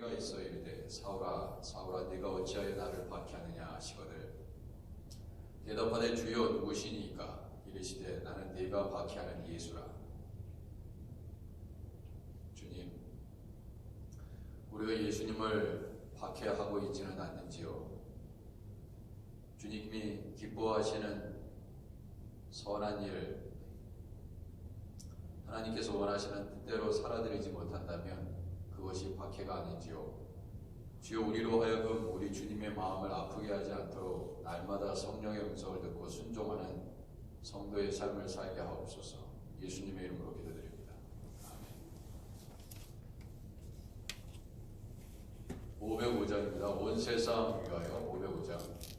소리가 있어 이르되 사울아 사울아 네가 어찌하여 나를 박해하느냐 하시거늘 대답하되 주여 누구시니까 이르시되 나는 네가 박해하는 예수라. 주님, 우리가 예수님을 박해하고 있지는 않는지요? 주님이 기뻐하시는 선한 일, 하나님께서 원하시는 뜻대로 살아드리지 못한다면 그것이 박해가 아닌지요? 주여 우리로 하여금 우리 주님의 마음을 아프게 하지 않도록 날마다 성령의 음성을 듣고 순종하는 성도의 삶을 살게 하옵소서. 예수님의 이름으로 기도드립니다. 아멘. 505장입니다. 온 세상 위하여 505장.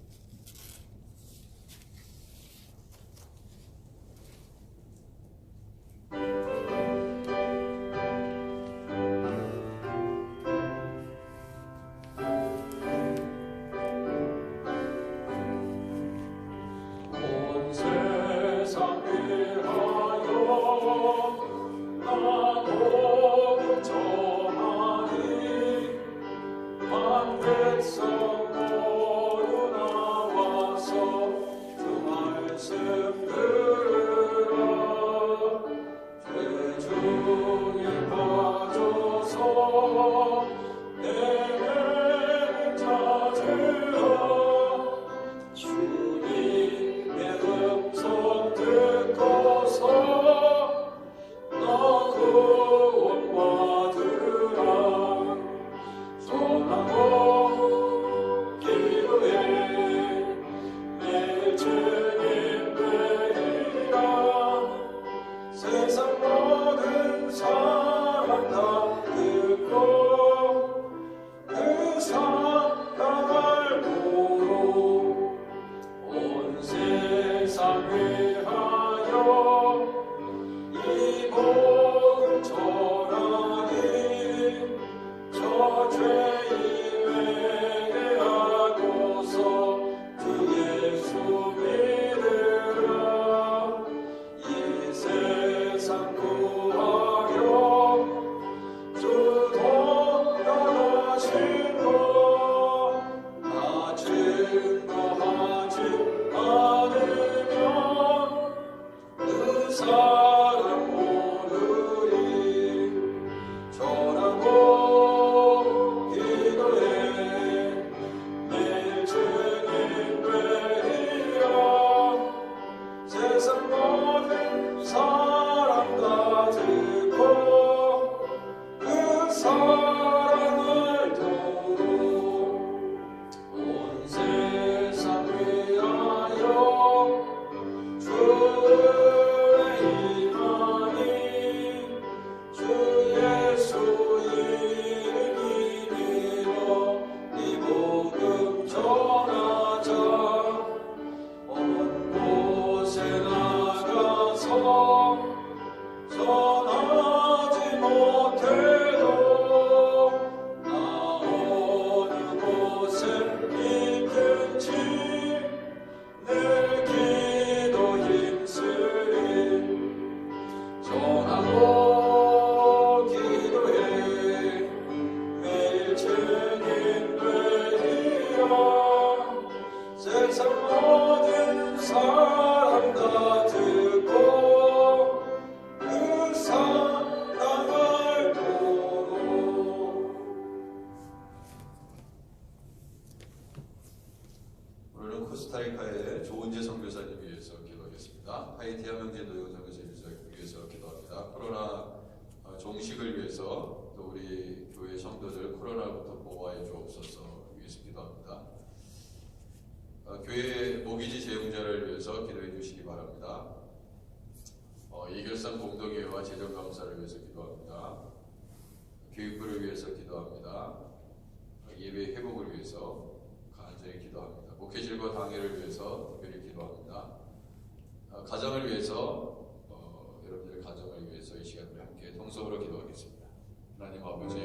코스타리카의 조은재 선교사님 위해서 기도하겠습니다. 하이티 함영재 노영 선교사님 위해서 기도합니다. 코로나 종식을 위해서 또 우리 교회 성도들 코로나로부터 보호하여 주옵소서 위해서 기도합니다. 교회 모기지 재용자를 위해서 기도해 주시기 바랍니다. 예결산 공동회와 재정감사를 위해서 기도합니다. 교육부를 위해서 기도합니다. 예배 회복을 위해서 간절히 기도합니다. 목회질과 당회를 위해서 특별히 기도합니다. 가정을 위해서 여러분들 가정을 위해서 이 시간을 함께 통성으로 기도하겠습니다. 하나님 아버지,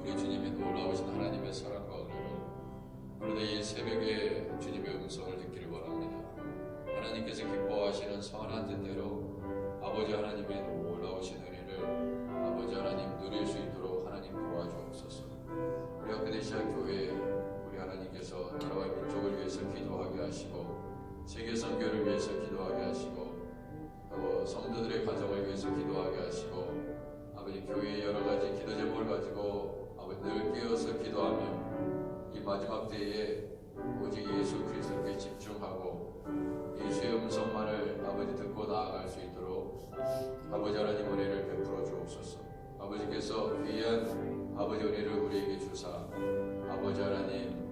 우리 주님의 놀라우신 하나님의 사랑과 은혜를 오늘 이 새벽에 주님의 음성을 듣기를 원합니다. 하나님께서 기뻐하시는 선한 뜻대로 아버지 하나님의 놀라우신 은혜를 아버지 하나님 누릴 수 있도록 교회의 여러 가지 기도 제목을 가지고 아버지 늘 깨어서 기도하며 이 마지막 때에 오직 예수 그리스도께 집중하고 예수의 음성만을 아버지 듣고 나아갈 수 있도록 아버지 하나님 은혜를 베풀어 주옵소서. 아버지께서 귀한 아버지 은혜를 우리에게 주사 아버지 하나님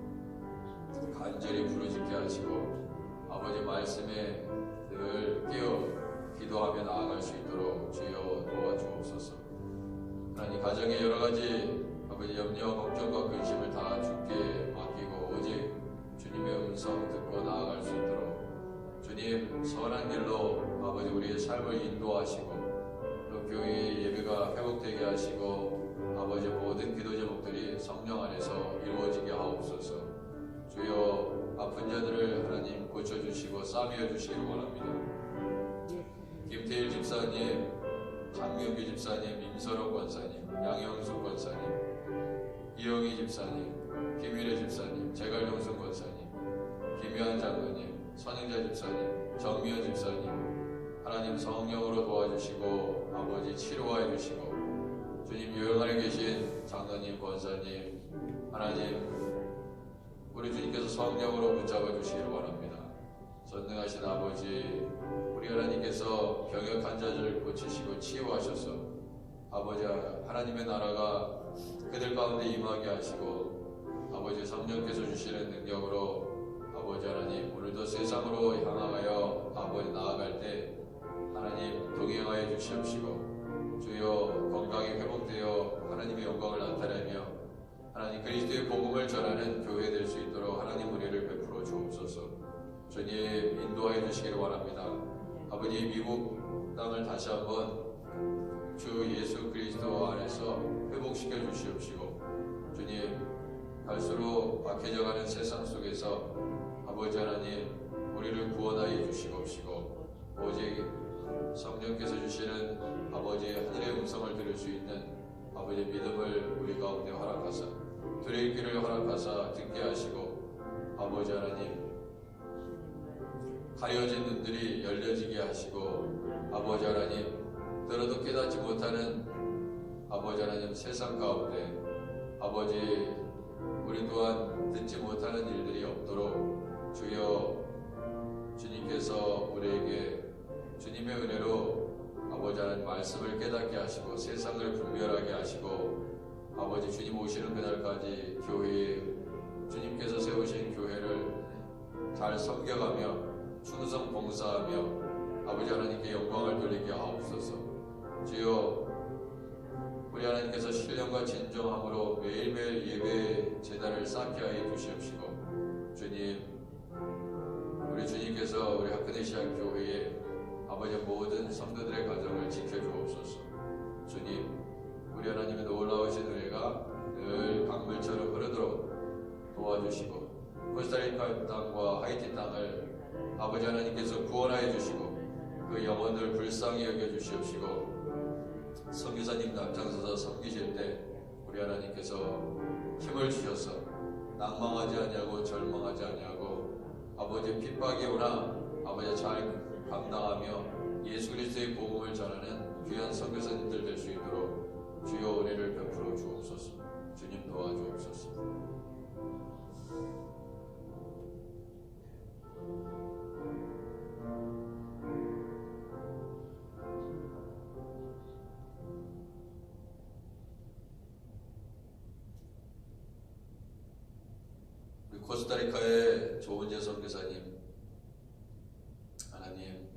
간절히 부르짖게 하시고 아버지 말씀에 늘 깨어 기도하며 나아갈 수 있도록 주여 도와주옵소서. 하나님 가정의 여러 가지 아버지 염려와 걱정과 근심을 다 주께 맡기고 오직 주님의 음성 듣고 나아갈 수 있도록 주님 선한 길로 아버지 우리의 삶을 인도하시고 또 교회의 예배가 회복되게 하시고 아버지 모든 기도 제목들이 성령 안에서 이루어지게 하옵소서. 주여 아픈 자들을 하나님 고쳐주시고 싸매어 주시기를 원합니다. 김태일 집사님, 장명규 집사님, 임선호 권사님, 양영숙 권사님, 이영희 집사님, 김일혜 집사님, 제갈용순 권사님, 김효한 장로님, 선행자 집사님, 정미연 집사님 하나님 성령으로 도와주시고 아버지 치료하여 주시고 주님 요양원에 계신 장로님, 권사님 하나님 우리 주님께서 성령으로 붙잡아 주시기를 원합니다. 전능하신 아버지 우리 하나님께서 병역 환자들을 고치시고 치유하셔서 아버지 하나님의 나라가 그들 가운데 임하게 하시고 아버지 성령께서 주시는 능력으로 아버지 하나님 오늘도 세상으로 향하여 아버지 나아갈 때 하나님 동행하여 주시옵시고 주여 건강이 회복되어 하나님의 영광을 나타내며 하나님 그리스도의 복음을 전하는 교회 될 수 있도록 하나님 은혜를 베풀어 주옵소서. 주님 인도하여 주시기를 원합니다. 아버지 미국 땅을 다시 한번 주 예수 그리스도 안에서 회복시켜 주시옵시고 주님 갈수록 악해져가는 세상 속에서 아버지 하나님 우리를 구원하여 주시옵시고 오직 성령께서 주시는 아버지의 하늘의 음성을 들을 수 있는 아버지의 믿음을 우리 가운데 허락하사 들의 귀를 허락하사 듣게 하시고 아버지 하나님 가려진 눈들이 열려지게 하시고 아버지 하나님 들어도 깨닫지 못하는 아버지 하나님 세상 가운데 아버지 우리 또한 듣지 못하는 일들이 없도록 주여 주님께서 우리에게 주님의 은혜로 아버지 하나님 말씀을 깨닫게 하시고 세상을 분별하게 하시고 아버지 주님 오시는 그날까지 교회에 주님께서 세우신 교회를 잘 섬겨가며 충성 봉사하며 아버지 하나님께 영광을 돌리게 하옵소서. 주여 우리 하나님께서 신령과 진정함으로 매일매일 예배 제단을 쌓게 하여 주시옵시고 주님 우리 주님께서 우리 하크네시아 교회에 아버지 모든 성도들의 가정을 지켜주옵소서. 주님 우리 하나님의 놀라우신 은혜가 늘 강물처럼 흐르도록 도와주시고 코스타리카 땅과 하이티 땅을 아버지 하나님께서 구원하여 주시고 그 영혼들 불쌍히 여겨주시옵시고 선교사님 앞장서서 섬기실 때 우리 하나님께서 힘을 주셔서 낭망하지 아니하고 절망하지 아니하고 아버지 핍박이 오나 아버지 잘 감당하며 예수 그리스도의 복음을 전하는 귀한 선교사님들 될 수 있도록 주여 은혜를 베풀어 주옵소서. 주님 도와주옵소서. 우리 코스타리카의 조은재 선교사님 하나님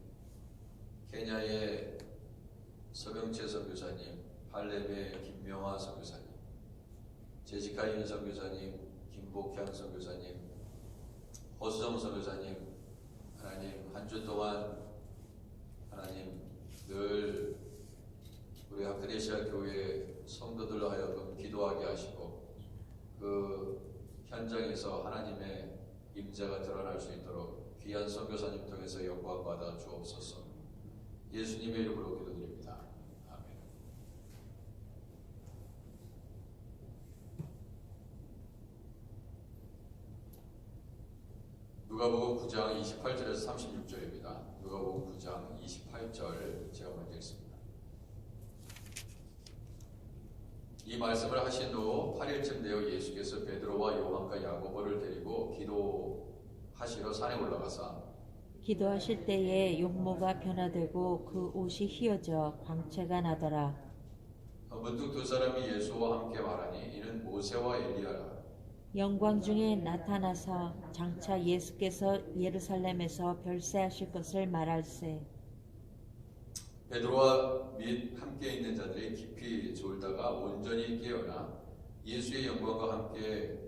케냐의 서병채 선교사님 할렘의 김명화 선교사님 제시카인 선교사님 김복향 선교사님 호수정 선교사님 하나님 한 주 동안 하나님 늘 우리 하크네시아 교회 성도들로 하여금 기도하게 하시고 그 현장에서 하나님의 임재가 드러날 수 있도록 귀한 선교사님 통해서 영광 받아 주옵소서. 예수님의 이름으로 기도드립니다. 아멘. 누가복음 9장 28절에서 36절입니다. 누가복음 9장 28절 제가 먼저 읽습니다. 이 말씀을 하신 후 8일쯤 되어 예수께서 베드로와 요한과 야고보를 데리고 기도하시러 산에 올라가사 기도하실 때에 용모가 변화되고 그 옷이 휘어져 광채가 나더라. 문득 두 사람이 예수와 함께 말하니 이는 모세와 엘리야라. 영광 중에 나타나서 장차 예수께서 예루살렘에서 별세하실 것을 말할세. 베드로와 및 함께 있는 자들이 깊이 졸다가 온전히 깨어나 예수의 영광과 함께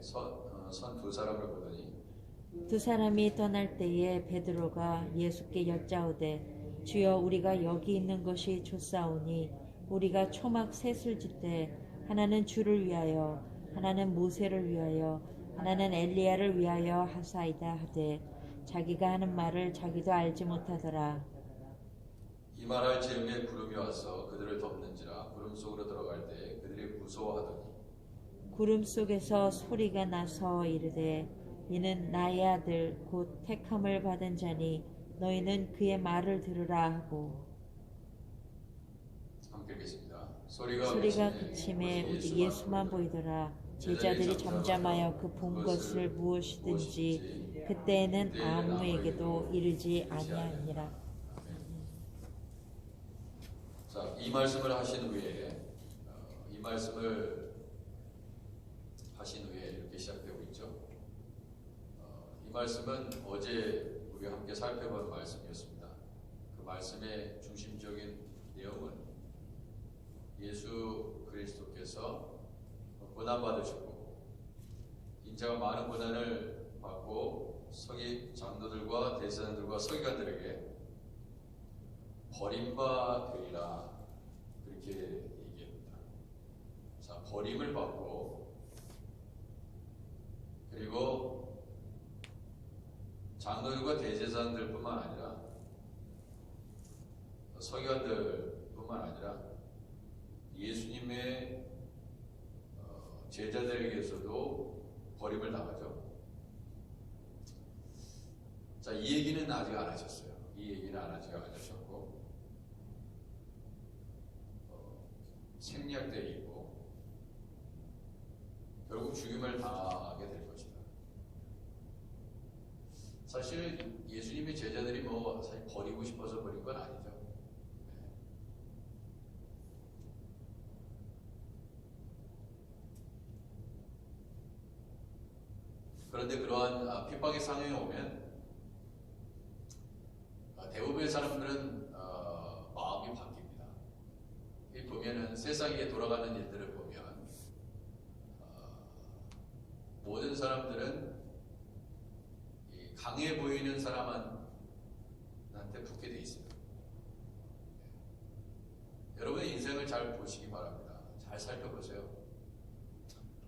선 두 사람을 보더니 두 사람이 떠날 때에 베드로가 예수께 여짜오되 주여 우리가 여기 있는 것이 좋사오니 우리가 초막 셋을 짓되 하나는 주를 위하여 하나는 모세를 위하여 하나는 엘리야를 위하여 하사이다 하되 자기가 하는 말을 자기도 알지 못하더라. 이 말할 즈음에 구름이 와서 그들을 덮는지라 구름 속으로 들어갈 때 그들이 무서워하더니 구름 속에서 소리가 나서 이르되 이는 나의 아들 곧 택함을 받은 자니 너희는 그의 말을 들으라 하고 함께 읽겠습니다. 소리가 그침에 오직 예수만 보이더라. 제자들이 잠잠하여 그 본 것을 무엇이든지 그때에는 아무에게도 이르지 아니하니라. 자, 이 말씀을 하신 후에 이렇게 시작되고 있죠. 이 말씀은 어제 우리가 함께 살펴본 말씀이었습니다. 그 말씀의 중심적인 내용은 예수 그리스도께서 고난 받으시고 인자가 많은 고난을 받고 장로들과 대제사장들과 서기관들에게 버림바 되리라 그렇게 얘기합니다. 자, 버림을 받고 그리고 장로들과 대제사장들뿐만 아니라 서기관들뿐만 아니라 예수님의 제자들에게서도 버림을 당하죠. 자, 이 얘기는 아직 안 하셨어요. 이 얘기는 아직 안 하셨고 생략되고 결국 죽임을 당하게 될 것이다. 사실 예수님의 제자들이 사실 버리고 싶어서 버린 건 아니죠. 그런데 그러한 핍박의 상황에 오면 대부분의 사람들은 마음이 바뀝니다. 보면은 세상에 돌아가는 일들을 보면 모든 사람들은 강해 보이는 사람한테 붙게 돼 있습니다. 여러분의 인생을 잘 보시기 바랍니다. 잘 살펴보세요.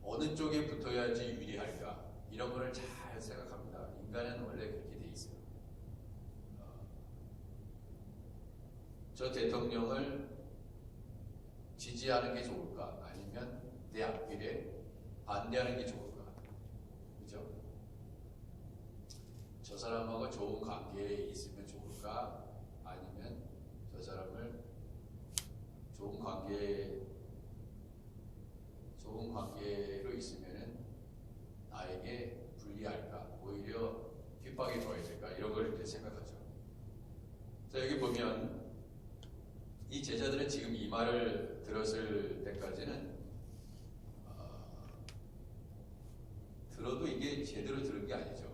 어느 쪽에 붙어야지 유리할까? 이런 거를 잘 생각합니다. 인간은 원래 그렇게 돼 있어요. 저 대통령을 지지하는 게 좋을까? 아니면 내 앞길에 반대하는 게 좋을까? 그죠? 저 사람하고 좋은 관계에 있으면 좋을까? 아니면 저 사람을 좋은 관계로 있으면은 나에게 불리할까? 오히려 핍박이 더해질까? 이런 걸 이렇게 생각하죠. 자, 여기 보면 이 제자들은 지금 이 말을 들었을 때까지는 들어도 이게 제대로 들은 게 아니죠.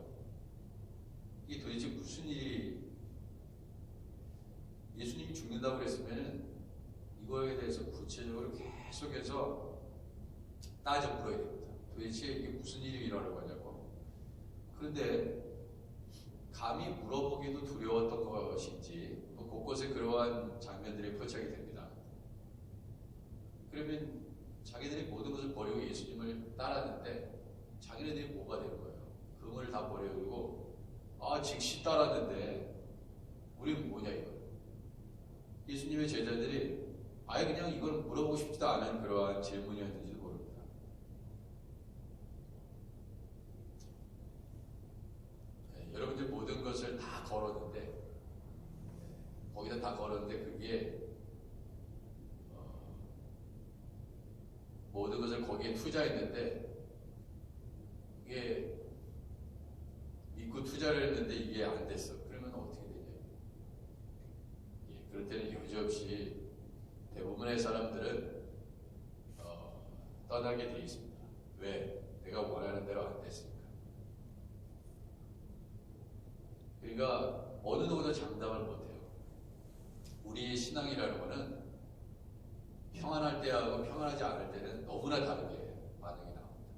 이게 도대체 무슨 일이 예수님이 죽는다고 그랬으면은 이거에 대해서 구체적으로 계속해서 따져 물어야 됩니다. 도대체 이게 무슨 일이 일어날 거냐고. 그런데 감히 물어보기도 두려웠던 것인지 곳곳에 그러한 장면들이 포착이 됩니다. 그러면 자기들이 모든 것을 버리고 예수님을 따랐는데 자기네들이 뭐가 되는 거예요? 금을 다 버려두고 즉시 따랐는데 우리는 뭐냐 이거예요. 예수님의 제자들이 아예 그냥 이걸 물어보고 싶지도 않은 그러한 질문이었는지도 모릅니다. 여러분들 모든 것을 다 걸었는데 거기다 다 걸었는데 그게 모든 것을 거기에 투자했는데 이게 믿고 투자를 했는데 이게 안 됐어. 그러면 어떻게 되냐? 예, 그럴 때는 여지없이 대부분의 사람들은 떠나게 돼 있습니다. 왜? 내가 원하는 대로 안 됐으니까. 그러니까 어느 누구도 장담을 못해요. 우리의 신앙이라는 거는 평안할 때하고 평안하지 않을 때는 너무나 다르게 반응이 나옵니다.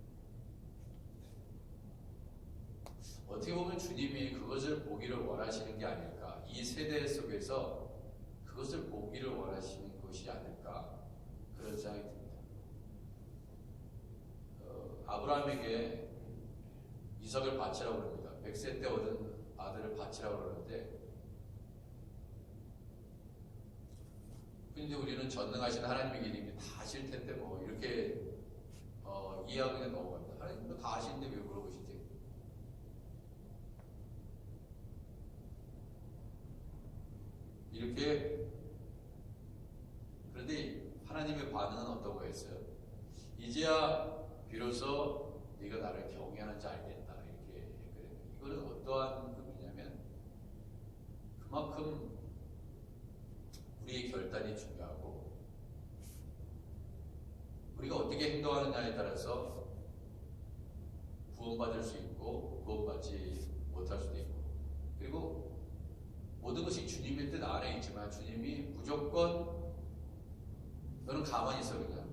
어떻게 보면 주님이 그것을 보기를 원하시는 게 아닐까. 이 세대 속에서 그것을 보기를 원하시는 것이 아닐까. 그런 생각이 듭니다. 아브라함에게 이삭을 바치라고 그럽니다. 100세 때 얻은 아들을 바치라고 그러는데, 근데 우리는 전능하신 하나님의 기능이 다 아실 텐데 뭐 이렇게 이해하고 그냥 넘어갑니다. 하나님도 다 아시는데 왜 물어보시지? 이렇게. 그런데 하나님의 반응은 어떤 거였어요? 이제야 비로소 네가 나를 경외하는지 알겠다, 이렇게 했거든요. 이거는 어떠한 의미냐면 그만큼 우리의 결단이 중요하고 우리가 어떻게 행동하느냐에 따라서 구원받을 수 있고 구원받지 못할 수도 있고, 그리고 모든 것이 주님의 뜻 안에 있지만 주님이 무조건 너는 가만히 있어 그냥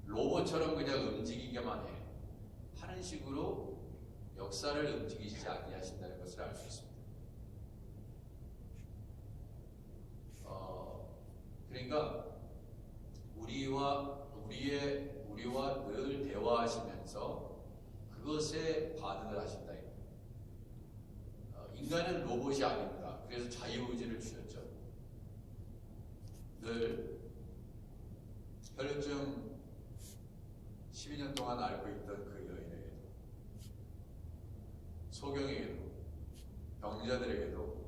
로봇처럼 그냥 움직이게만 해 하는 식으로 역사를 움직이시지 아니하신다는 것을 알 수 있습니다. 그러니까 우리와 늘 대화하시면서 그것에 반응을 하신다. 인간은 로봇이 아닙니다. 그래서 자유의지를 주셨죠. 늘 혈류증 12년 동안 앓고 있던 그 여인에게도, 소경에게도, 병자들에게도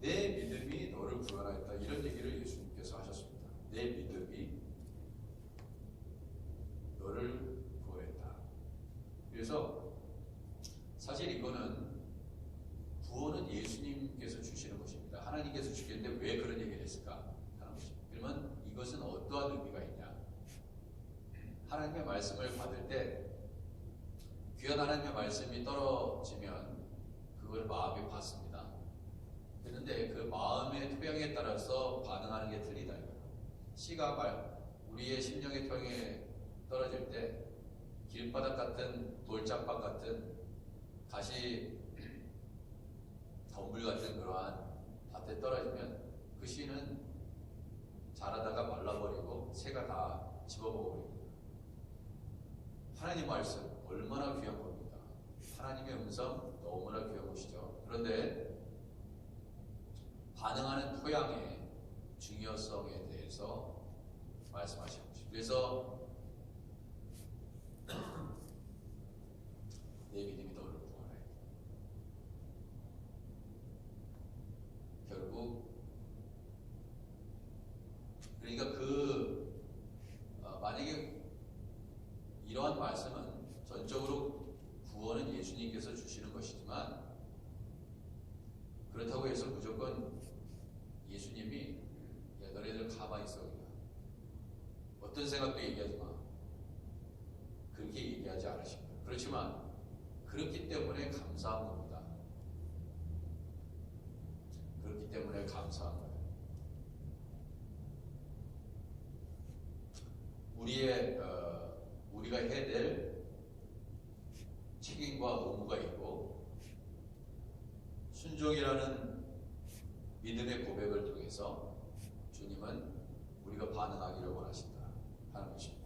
내 믿음이 너를 구원하였다, 이런 얘기를 예수님께서 하셨습니다. 내 믿음이 너를 구원했다. 그래서 사실 이거는 구원은 예수님께서 주시는 것입니다. 하나님께서 주시는데 왜 그런 얘기를 했을까 하는 것입니다. 그러면 이것은 어떠한 의미가 있냐? 하나님의 말씀을 받을 때 귀한 하나님의 말씀이 떨어지면 그걸 마음에 받습니다. 그런데 그 마음의 토양에 따라서 반응하는 게 틀리다. 씨가 우리의 심령의 토양에 떨어질 때 길바닥 같은 돌짝박 같은 가시 덤불 같은 그러한 밭에 떨어지면 그 씨는 자라다가 말라버리고 새가 다 집어먹어버립니다. 하나님 말씀 얼마나 귀한 겁니까? 하나님의 음성 너무나 귀한 것이죠. 그런데 반응하는 토양의 중요성에 대해서 말씀하시는 것입니다. 그래서 내 믿음이 너를 구원하여. 결국 그러니까 만약에 이러한 말씀은 전적으로 구원은 예수님께서 주시는 것이지만, 그렇다고 해서 무조건 예수님이 야 너네들 가만히 있어 그냥 어떤 생각도 얘기하지 마, 그렇게 얘기하지 않으십니다. 그렇지만 그렇기 때문에 감사한 겁니다. 그렇기 때문에 감사한 거예요. 우리가 해야 될 책임과 의무가 있고, 순종이라는 믿음의 고백을 통해서 주님은 우리가 반응하기를 원하신다 하는 것입니다.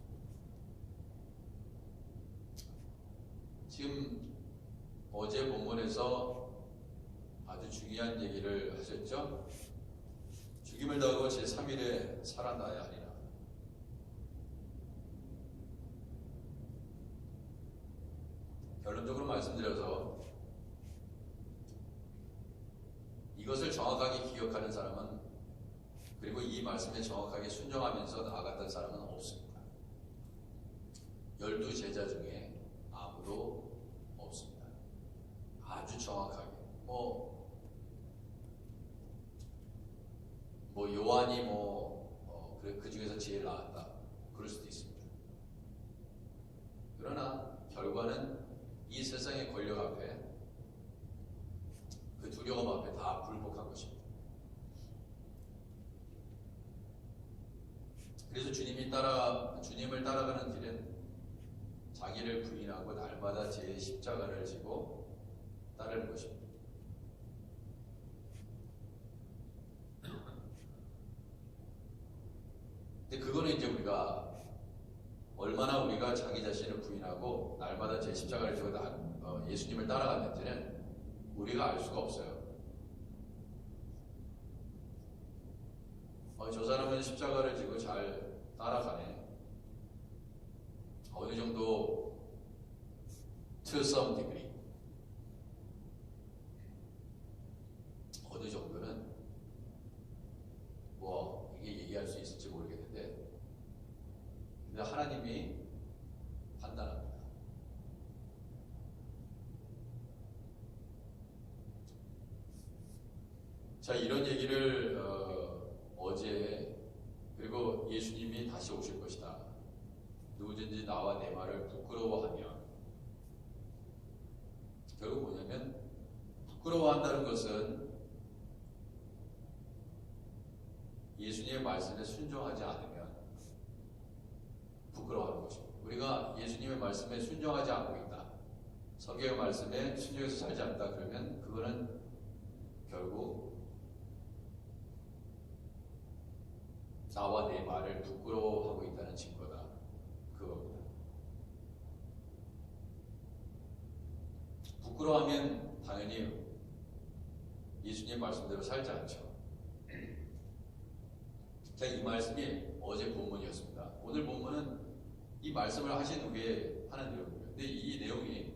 지금 어제 본문에서 아주 중요한 얘기를 하셨죠? 죽임을 당하고 제3일에 살아나야 하리라. 결론적으로 말씀드려서 이것을 정확하게 기억하는 사람은, 그리고 이 말씀에 정확하게 순종하면서 나아갔던 사람은 없습니다. 제자 중에 아무도 없습니다. 아주 정확하게 요한이 그 중에서 제일 나았다 그럴 수도 있습니다. 그러나 결과는 이 세상의 권력 앞에 그 두려움 앞에 다 굴복한 것입니다. 그래서 주님을 따라가는 길은 자기를 부인하고 날마다 제 십자가를 지고 따르는 것입니다. 근데 그거는 이제 얼마나 우리가 자기 자신을 부인하고 날마다 제 십자가를 지고 예수님을 따라갔는지는 우리가 알 수가 없어요. 저 사람은 십자가를 지고 잘 따라가네. 어느 정도 to some degree 어느 정도는 이게 얘기할 수 있을지 모르겠는데 근데 하나님이 판단합니다. 자, 이런 얘기를 어제 그리고 예수님이 다시 오실 것이다. 누구든지 나와 내 말을 부끄러워하면 결국 뭐냐면 부끄러워한다는 것은 예수님의 말씀에 순종하지 않으면 부끄러워하는 것입니다. 우리가 예수님의 말씀에 순종하지 않고 있다. 성경의 말씀에 순종해서 살지 않는다. 그러면 그거는 결국 나와 내 말을 부끄러워하고 있다는 증거다. 그겁니다. 부끄러워하면 당연히 예수님 말씀대로 살지 않죠. 자, 이 말씀이 어제 본문이었습니다. 오늘 본문은 이 말씀을 하신 후에 하는 내용입니다. 근데 이 내용이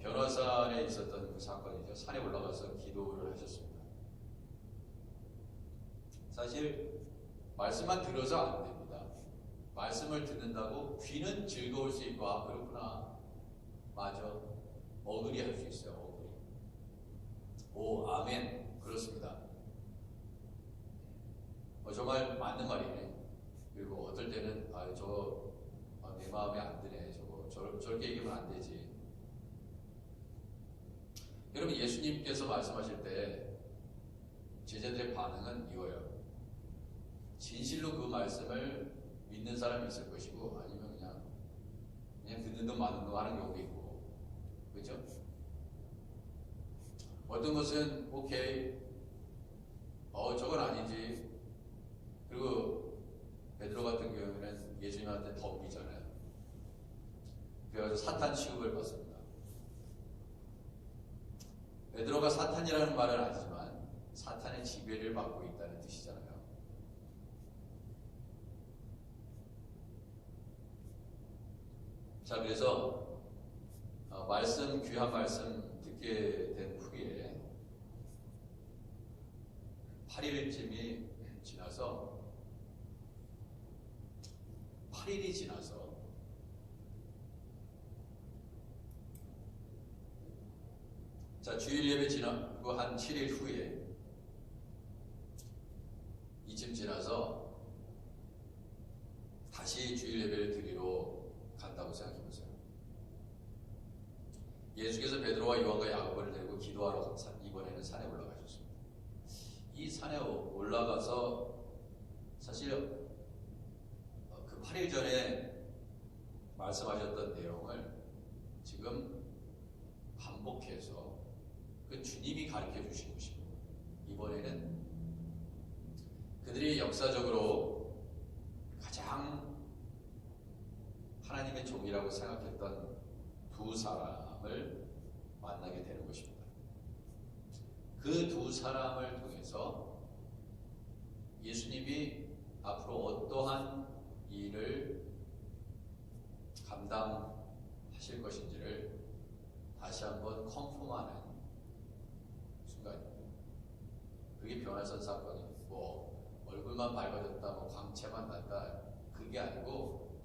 변화산에 있었던 그 사건이죠. 산에 올라가서 기도를 하셨습니다. 사실 말씀만 들어서 안 됩니다. 말씀을 듣는다고 귀는 즐거울 수 있고 그렇구나. 맞아. 어그리 할 수 있어요. 어그리. 오, 아멘. 그렇습니다. 정말 맞는 말이네. 그리고 어떨 때는 내 마음에 안 드네. 저렇게 얘기하면 안 되지. 여러분, 예수님께서 말씀하실 때 제자들의 반응은 이거예요. 진실로 그 말씀을 믿는 사람이 있을 것이고 아니면 그냥 듣는 둥 마는 둥 하는 경우도 있고, 그렇죠? 어떤 것은 오케이, 저건 아니지. 그리고 베드로 같은 경우에는 예수님한테 덤비잖아요. 그래서 사탄 취급을 받습니다. 베드로가 사탄이라는 말은 아니지만 사탄의 지배를 받고 있다는 뜻이잖아요. 자, 그래서 귀한 말씀 듣게 된 후에 8일이 지나서 자, 주일 예배 지나고 한 7일 후에 이쯤 지나서 다시 주일 예배를 드리러 간다고 생각해 보세요. 예수께서 베드로와 요한과 야고보를 데리고 기도하러 이번에는 산에 올라가셨습니다. 이 산에 올라가서 사실 그 8일 전에 말씀하셨던 내용을 지금 반복해서 그 주님이 가르쳐 주신 것이고, 이번에는 그들이 역사적으로 가장 하나님의 종이라고 생각했던 두 사람을 만나게 되는 것입니다. 그 두 사람을 통해서 예수님이 앞으로 어떠한 일을 감당하실 것인지를 다시 한번 컨펌하는 순간입니다. 그게 변화산 사건이 얼굴만 밝아졌다, 광채만 났다, 그게 아니고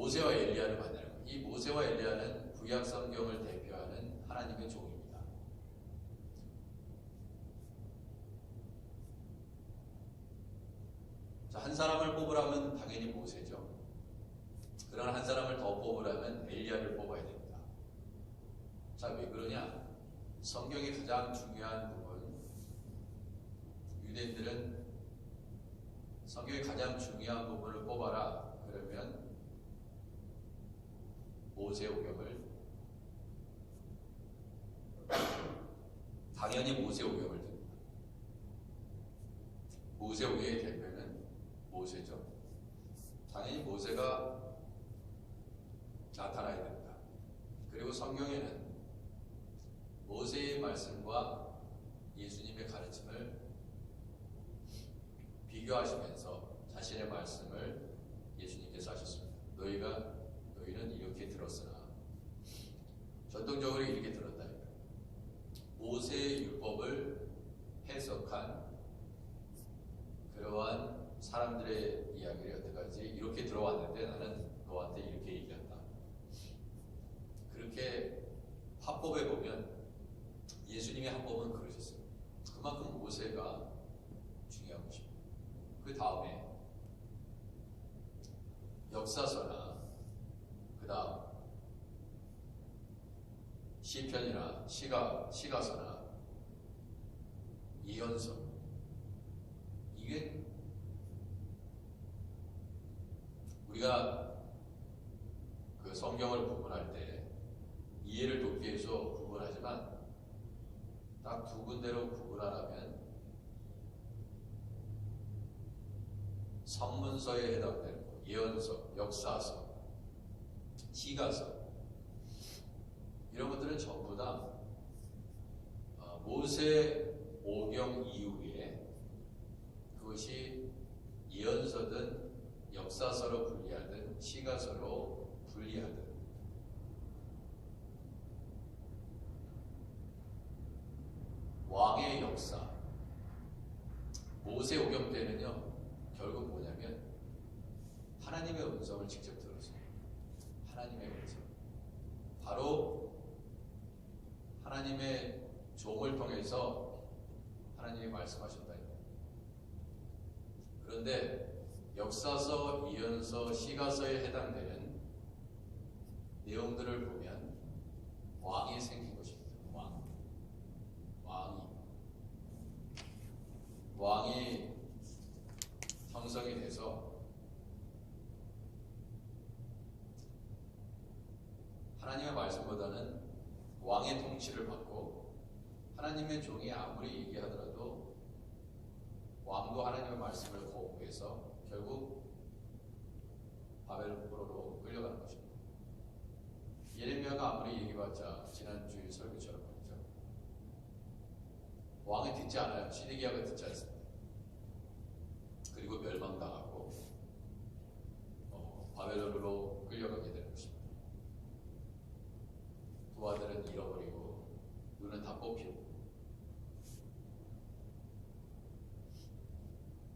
모세와 엘리야를 만나는 거예요. 이 모세와 엘리야는 구약 성경을 대표하는 하나님의 종입니다. 자, 한 사람을 뽑으라면 당연히 모세죠. 그러나 한 사람을 더 뽑으라면 엘리야를 뽑아야 됩니다. 자, 왜 그러냐? 성경의 가장 중요한 부분, 유대인들은 성경의 가장 중요한 부분을 뽑아라. 그러면 모세오경을, 당연히 모세오경을 듭니다. 모세오경의 대표는 모세죠. 당연히 모세가 나타나야 됩니다. 그리고 성경에는 모세의 말씀과 예수님의 가르침을 비교하시면서 자신의 말씀을 예수님께서 하셨습니다. 너희는 이렇게 들었으나, 전통적으로 이렇게 들었다. 모세의 율법을 해석한 그러한 사람들의 이야기를 여태까지 이렇게 들어왔는데 나는 너한테 이렇게 얘기한다. 그렇게 합법에 보면 예수님의 합법은 그러셨어요. 그만큼 모세가 중요한 것입니다. 그 다음에 역사서나 그 다음 시편이나 시가서나 예언서, 이게 우리가 그 성경을 구분할 때 이해를 돕기 위해서 구분하지만 딱 두 군데로 구분하라면 선문서에 해당되는 거, 예언서, 역사서, 시가서, 이런 것들은 전부 다 모세 오경 이후에 그것이 예언서든 역사서로 분리하든 시가서로 분리하든 왕의 역사, 모세 오경 때는요, 결국 뭐냐면 하나님의 음성을 직접 들었어요. 하나님의 음성. 바로 하나님의 종을 통해서 하나님이 말씀하셨다. 그런데 역사서, 예언서, 시가서에 해당되는 내용들을 보면 왕이 생긴 것입니다. 왕이 형성이 돼서 하나님의 말씀보다는 왕의 통치를 받고, 하나님의 종이 아무리 얘기하더라도 왕도 하나님의 말씀을 거부해서 결국 바벨론으로 끌려가는 것입니다. 예레미야가 아무리 얘기해봤자 지난주에 설교처럼 말이죠. 왕이 듣지 않아요. 시드기야가 듣지 않습니다. 그리고 멸망당하고 바벨론으로 끌려가게 되는 것입니다. 두 아들은 잃어버리고 눈은 다 뽑히고.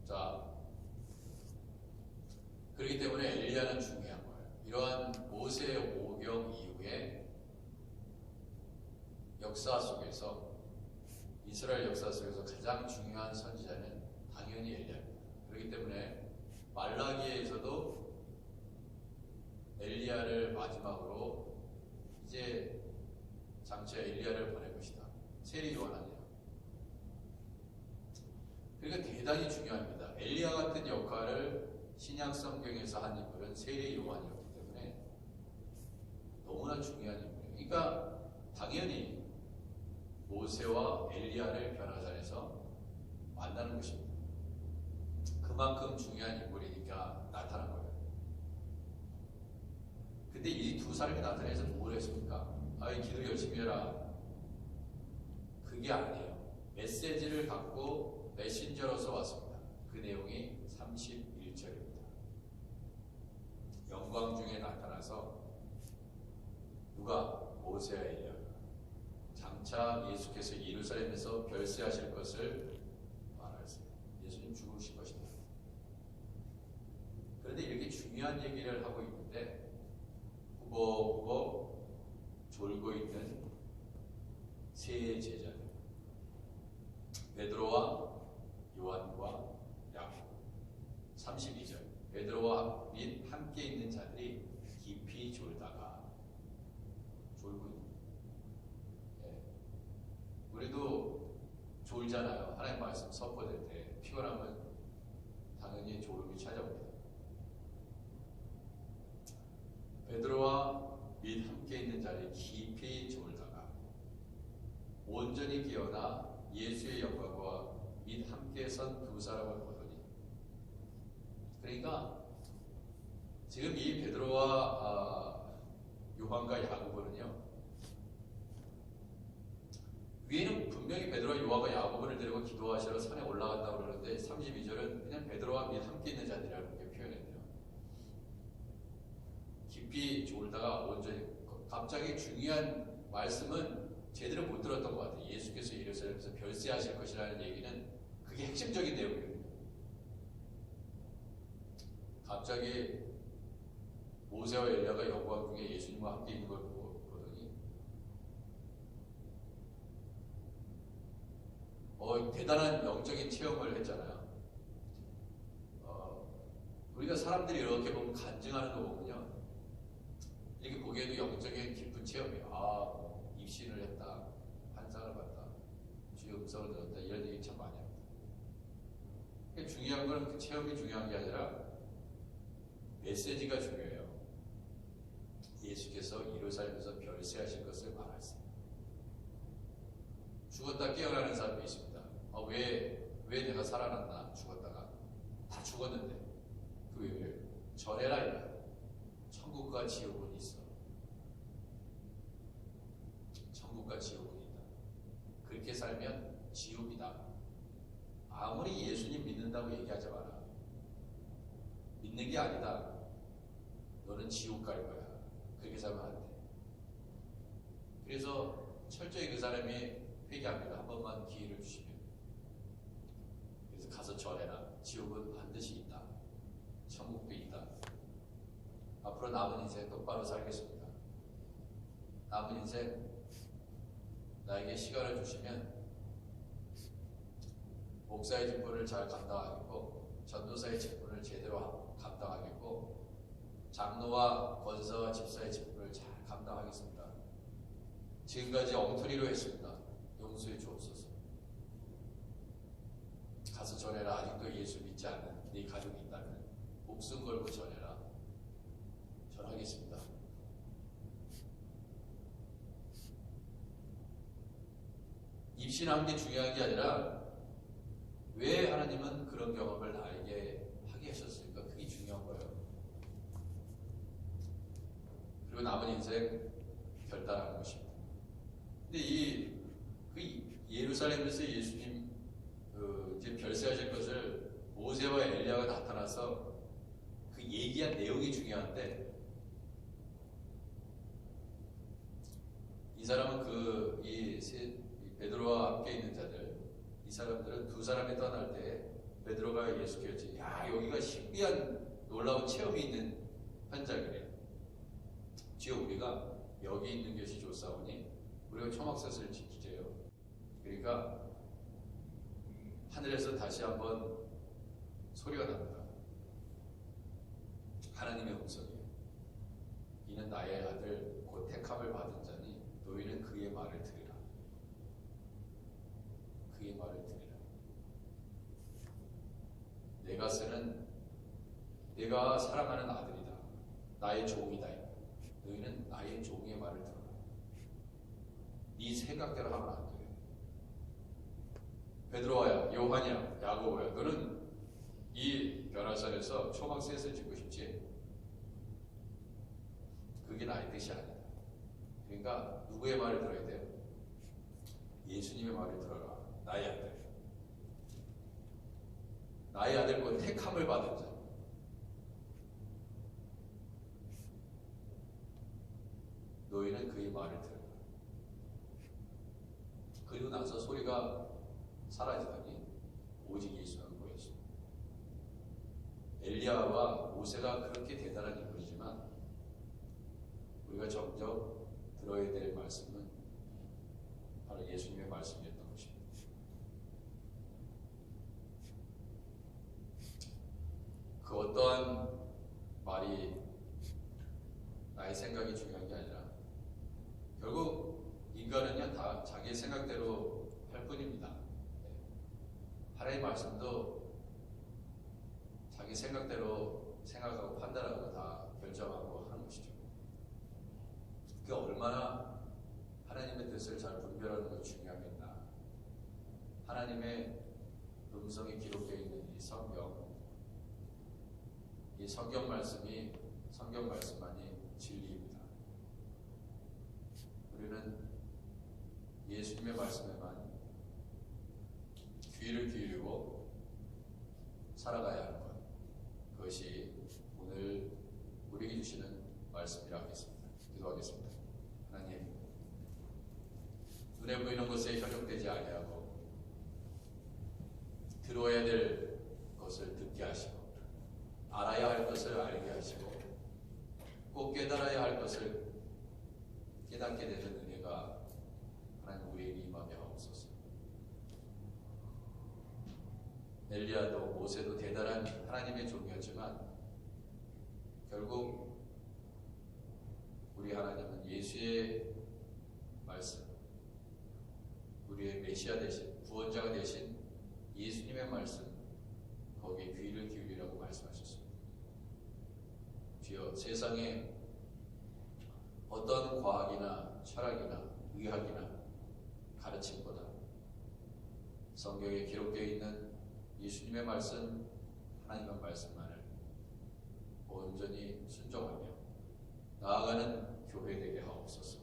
자, 그렇기 때문에 엘리야는 중요한 거예요. 이러한 모세 오경 이후에 역사 속에서, 이스라엘 역사 속에서 가장 중요한 선지자는 당연히 엘리야입니다. 그렇기 때문에 말라기에서도 엘리야를 마지막으로 이제 장차 엘리야를 보낼 것이다. 세례 요한 아니야. 그러니까 대단히 중요합니다. 엘리야 같은 역할을 신약 성경에서 한 인물은 세례 요한이었기 때문에 너무나 중요한 인물이에요. 그러니까 당연히 모세와 엘리야를 변화산에서 만나는 것입니다. 그만큼 중요한 인물이니까 나타난 거예요. 근데 이 두 사람이 나타나서 뭘 했습니까? 기도 열심히 해라. 그게 아니에요. 메시지를 갖고 메신저로서 왔습니다. 그 내용이 31절입니다. 영광 중에 나타나서 누가? 모세와 엘리야가 장차 예수께서 예루살렘에서 별세하실 것을 말하였어요. 예수님 죽으신 것입니다. 그런데 이렇게 중요한 얘기를 하고 있는데 울고불고 졸고 있는 세 제자들, 베드로와 요한과 야곱. 32절, 베드로와 및 함께 있는 자들이 깊이 졸다가, 졸고 있는. 예. 우리도 졸잖아요. 하나님 말씀 선포될 때 피곤하면 당연히 졸음이 찾아옵니다. 베드로와 및 함께 있는 자리에 깊이 졸다가 온전히 깨어나 예수의 영광과 및 함께 선 두 사람을 보더니. 그러니까 지금 이 베드로와 요한과 야고보는요, 위에는 분명히 베드로와 요한과 야고보를 데리고 기도하시러 산에 올라갔다고 그러는데 32절은 그냥 베드로와 및 함께 있는 자들이라고 이렇게 표현했네요. 깊이 졸다가 온전히. 갑자기 중요한 말씀은 제대로 못 들었던 것 같아요. 예수께서 예루살렘에서 별세하실 것이라는 얘기는 그게 핵심적인 내용이거든요. 갑자기 모세와 엘리야가 영광 중에 예수님과 함께 있는 걸 보더니 대단한 영적인 체험을 했잖아요. 우리가 사람들이 이렇게 보면 간증하는 거 보면요, 이렇게 보기에도 영적인 깊은 체험이에요. 입신을 했다, 환상을 봤다, 주의 음성을 들었다, 이런 얘기 참 많이 합니다. 그러니까 중요한 건 그 체험이 중요한 게 아니라 메시지가 중요해요. 예수께서 예루살렘에서 별세하실 것을 말하세요. 죽었다 깨어나는 사람이 있습니다. 왜 내가 살아났나? 죽었다가 다 죽었는데 그 왜? 전해라 이거야. 천국과 지옥은 있어. 천국과 지옥은 있다. 그렇게 살면 지옥이다. 아무리 예수님 믿는다고 얘기하지 마라. 믿는 게 아니다. 너는 지옥 갈 거야. 그렇게 살면 안 돼. 그래서 철저히 그 사람이 회개합니다. 한 번만 기회를 주시면. 그래서 가서 전해라. 지옥은 반드시 있다. 천국도 있다. 앞으로 남은 인생 똑바로 살겠습니다. 남은 인생 나에게 시간을 주시면 목사의 직분을 잘 감당하겠고, 전도사의 직분을 제대로 감당하겠고, 장로와 권사와 집사의 직분을 잘 감당하겠습니다. 지금까지 엉터리로 했습니다. 용서해 주옵소서. 가서 전해라. 아직도 예수 믿지 않는 네 가족이 있다면 목숨 걸고 전해라. 전하겠습니다. 입신하는 게 중요한 게 아니라 왜 하나님은 그런 경험을 나에게 하게 하셨을까? 그게 중요한 거예요. 그리고 남은 인생 결단하는 것입니다. 근데 예루살렘에서 예수님 이제 별세하실 것을 모세와 엘리야가 나타나서 그 얘기한 내용이 중요한데, 이 사람은 이 베드로와 함께 있는 자들, 이 사람들은 두 사람이 떠날 때 베드로가 예수께 여쭈니, 야, 여기가 신비한 놀라운 체험이 있는 현장이래요. 주여, 우리가 여기 있는 것이 좋사오니 우리가 초막셋을 지키재요. 그러니까 하늘에서 다시 한번 소리가 납니다. 하나님의 음성이에요. 이는 나의 아들 곧 택함을 받은 자니 너희는 그의 말을 들으라. 그의 말을 들으라. 내가 쓰는, 내가 사랑하는 아들이다. 나의 종이다. 너희는 나의 종의 말을 들어라. 네 생각대로 하면 안 돼. 베드로야, 요한이야, 야고보야, 너는 이 변화산에서 초막셋을 짓고 싶지? 그게 나의 뜻이 아니다. 그러니까 누구의 말을 들어야 돼요? 예수님의 말을 들어라. 나의 아들. 나의 아들 곧 택함을 받은 자. 너희는 그의 말을 들어라. 그리고 나서 소리가 사라지더니 오직 예수만 보였습니다. 엘리야와 모세가 그렇게 대단한 인물이지만 우리가 적극 들어야 될 말씀은 바로 예수님의 말씀이었던 것입니다. 그 어떠한 말이 나의 생각이 중요한 게 아니라 결국 인간은요 다 자기의 생각대로 할 뿐입니다. 하나님의 말씀도 자기 생각대로 생각하고 판단하고 다 결정하고 하는 것이죠. 그게 얼마나 하나님의 뜻을 잘 분별하는 것이 중요하겠나. 하나님의 음성이 기록되어 있는 이 성경 말씀만이 진리입니다. 우리는 예수님의 말씀에만 귀를 기울이고 살아가야 하는 것, 그것이 오늘 우리에게 주시는 말씀이라 하겠습니다. 기도하겠습니다. 하나님, 눈에 보이는 것에 현혹되지 아니하고 들어야 될 것을 듣게 하시고 알아야 할 것을 알게 하시고 꼭 깨달아야 할 것을 깨닫게 되는 은혜가 하나님 우리에게 임하게 하옵소서. 엘리야도 모세도 대단한 하나님의 종이었지만 결국 우리 하나님은 예수의 말씀, 우리의 메시아 되신 구원자가 되신 예수님의 말씀, 거기에 귀를 기울이라고 말씀하셨습니다. 주여, 세상에 어떤 과학이나 철학이나 의학이나 가르침보다 성경에 기록되어 있는 예수님의 말씀, 하나님의 말씀만을 온전히 순종하며 나아가는 교회 되게 하옵소서.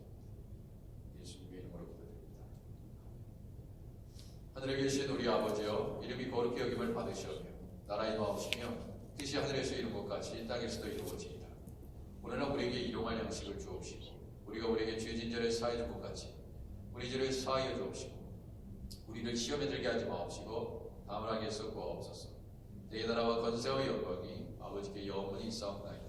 예수님의 이름으로 기도드립니다. 하늘에 계신 우리 아버지여, 이름이 거룩히 여김을 받으시오며 나라의 마옵시며 뜻이 하늘에서 이룬 것 같이 땅에서도 이루어지이다. 오늘은 우리에게 일용할 양식을 주옵시고 우리가 우리에게 죄진 자를 사하여 준 것 같이 우리 죄를 사하여 주옵시고 우리를 시험에 들게 하지 마옵시고 다만 악에서 구하옵소서. 내 나라와 권세와 영광이 아버지께 영원히 있사옵나이다.